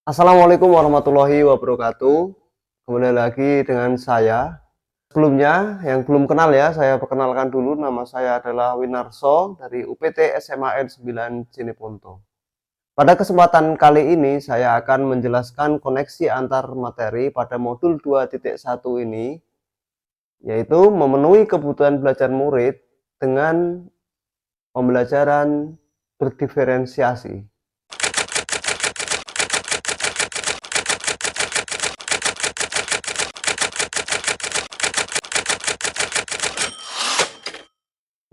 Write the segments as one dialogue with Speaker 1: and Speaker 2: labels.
Speaker 1: Assalamualaikum warahmatullahi wabarakatuh. Kembali lagi dengan saya. Sebelumnya, yang belum kenal ya, saya perkenalkan dulu. Nama saya adalah Winarso dari UPT SMAN 9 Cineponto. Pada kesempatan kali ini, saya akan menjelaskan koneksi antar materi pada modul 2.1 ini, yaitu memenuhi kebutuhan belajar murid dengan pembelajaran berdiferensiasi.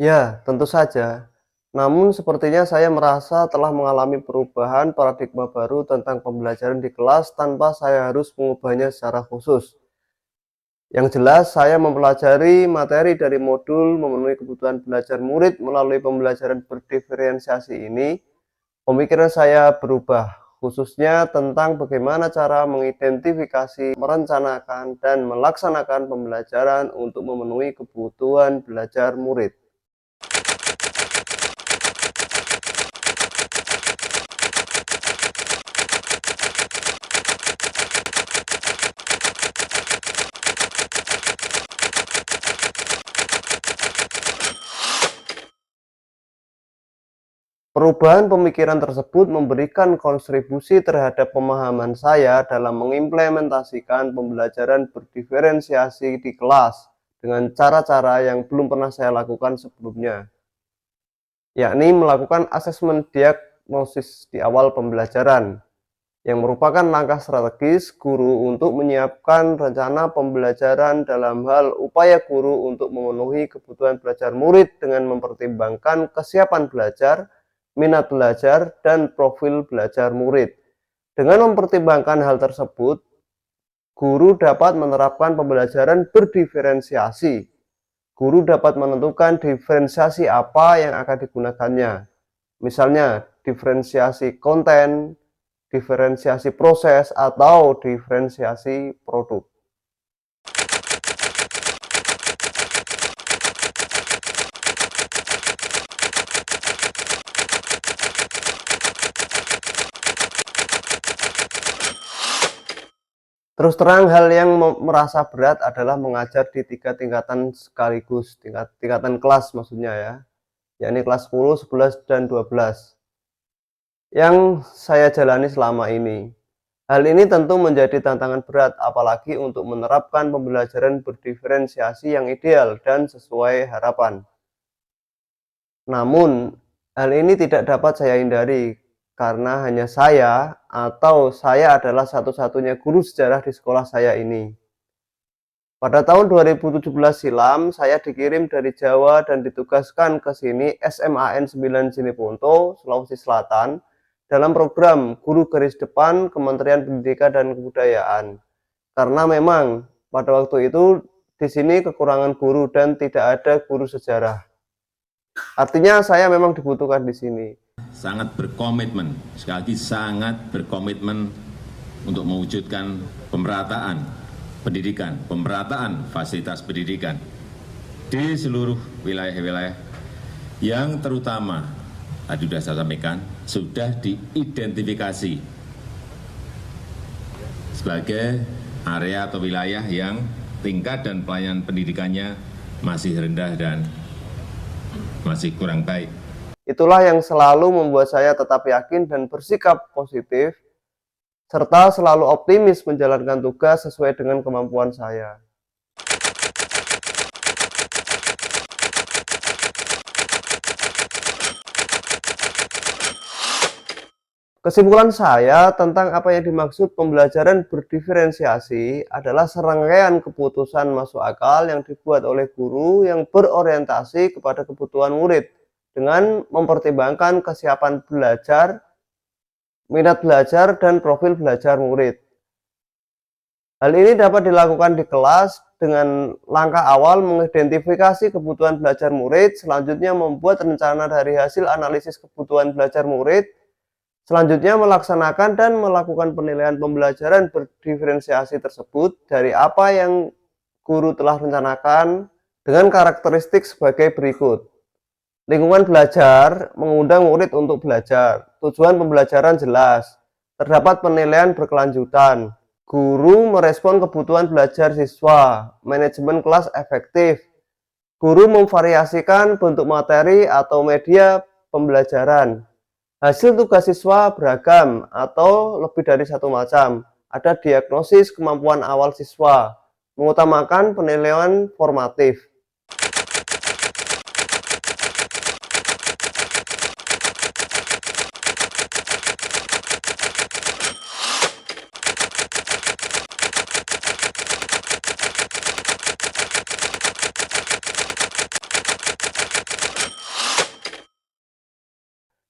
Speaker 1: Ya, tentu saja. Namun sepertinya saya merasa telah mengalami perubahan paradigma baru tentang pembelajaran di kelas tanpa saya harus mengubahnya secara khusus. Yang jelas, saya mempelajari materi dari modul memenuhi kebutuhan belajar murid melalui pembelajaran berdiferensiasi ini. Pemikiran saya berubah, khususnya tentang bagaimana cara mengidentifikasi, merencanakan, dan melaksanakan pembelajaran untuk memenuhi kebutuhan belajar murid. Perubahan pemikiran tersebut memberikan kontribusi terhadap pemahaman saya dalam mengimplementasikan pembelajaran berdiferensiasi di kelas dengan cara-cara yang belum pernah saya lakukan sebelumnya, yakni melakukan asesmen diagnosis di awal pembelajaran, yang merupakan langkah strategis guru untuk menyiapkan rencana pembelajaran dalam hal upaya guru untuk memenuhi kebutuhan belajar murid dengan mempertimbangkan kesiapan belajar, minat belajar, dan profil belajar murid. Dengan mempertimbangkan hal tersebut, guru dapat menerapkan pembelajaran berdiferensiasi. Guru dapat menentukan diferensiasi apa yang akan digunakannya. Misalnya, diferensiasi konten, diferensiasi proses, atau diferensiasi produk. Terus terang, hal yang merasa berat adalah mengajar di 3 tingkatan sekaligus, tingkatan kelas maksudnya ya, yakni kelas 10, 11, dan 12, yang saya jalani selama ini. Hal ini tentu menjadi tantangan berat, apalagi untuk menerapkan pembelajaran berdiferensiasi yang ideal dan sesuai harapan. Namun, hal ini tidak dapat saya hindari, karena hanya saya atau saya adalah satu-satunya guru sejarah di sekolah saya ini. Pada tahun 2017 silam, saya dikirim dari Jawa dan ditugaskan ke sini SMAN 9 Cineponto, Sulawesi Selatan, dalam program Guru Garis Depan Kementerian Pendidikan dan Kebudayaan. Karena memang pada waktu itu di sini kekurangan guru dan tidak ada guru sejarah. Artinya saya memang dibutuhkan di sini.
Speaker 2: Sangat berkomitmen, sekali lagi sangat berkomitmen untuk mewujudkan pemerataan pendidikan, pemerataan fasilitas pendidikan di seluruh wilayah-wilayah yang terutama, tadi sudah saya sampaikan, sudah diidentifikasi sebagai area atau wilayah yang tingkat dan pelayanan pendidikannya masih rendah dan masih kurang baik.
Speaker 1: Itulah yang selalu membuat saya tetap yakin dan bersikap positif, serta selalu optimis menjalankan tugas sesuai dengan kemampuan saya. Kesimpulan saya tentang apa yang dimaksud pembelajaran berdiferensiasi adalah serangkaian keputusan masuk akal yang dibuat oleh guru yang berorientasi kepada kebutuhan murid dengan mempertimbangkan kesiapan belajar, minat belajar, dan profil belajar murid. Hal ini dapat dilakukan di kelas dengan langkah awal mengidentifikasi kebutuhan belajar murid, selanjutnya membuat rencana dari hasil analisis kebutuhan belajar murid, selanjutnya melaksanakan dan melakukan penilaian pembelajaran berdiferensiasi tersebut dari apa yang guru telah rencanakan dengan karakteristik sebagai berikut. Lingkungan belajar mengundang murid untuk belajar. Tujuan pembelajaran jelas. terdapat penilaian berkelanjutan. Guru merespon kebutuhan belajar siswa, manajemen kelas efektif. Guru memvariasikan bentuk materi atau media pembelajaran. Hasil tugas siswa beragam atau lebih dari satu macam. Ada diagnosis kemampuan awal siswa, mengutamakan penilaian formatif.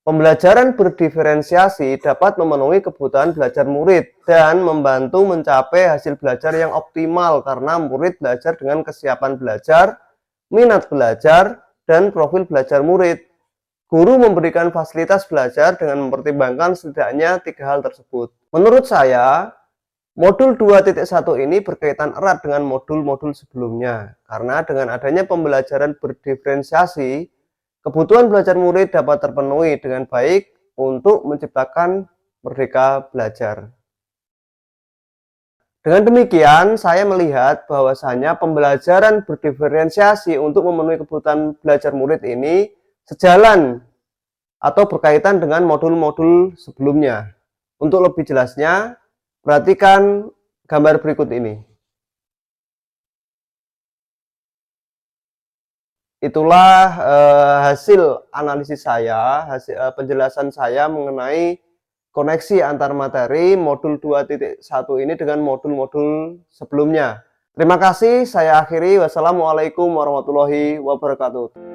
Speaker 1: Pembelajaran berdiferensiasi dapat memenuhi kebutuhan belajar murid dan membantu mencapai hasil belajar yang optimal karena murid belajar dengan kesiapan belajar, minat belajar, dan profil belajar murid. Guru memberikan fasilitas belajar dengan mempertimbangkan setidaknya 3 hal tersebut. Menurut saya, modul 2.1 ini berkaitan erat dengan modul-modul sebelumnya, karena dengan adanya pembelajaran berdiferensiasi, kebutuhan belajar murid dapat terpenuhi dengan baik untuk menciptakan merdeka belajar. Dengan demikian, saya melihat bahwasanya pembelajaran berdiferensiasi untuk memenuhi kebutuhan belajar murid ini sejalan atau berkaitan dengan modul-modul sebelumnya. Untuk lebih jelasnya, perhatikan gambar berikut ini. Itulah hasil analisis saya, penjelasan saya mengenai koneksi antar materi modul 2.1 ini dengan modul-modul sebelumnya. Terima kasih, saya akhiri. Wassalamualaikum warahmatullahi wabarakatuh.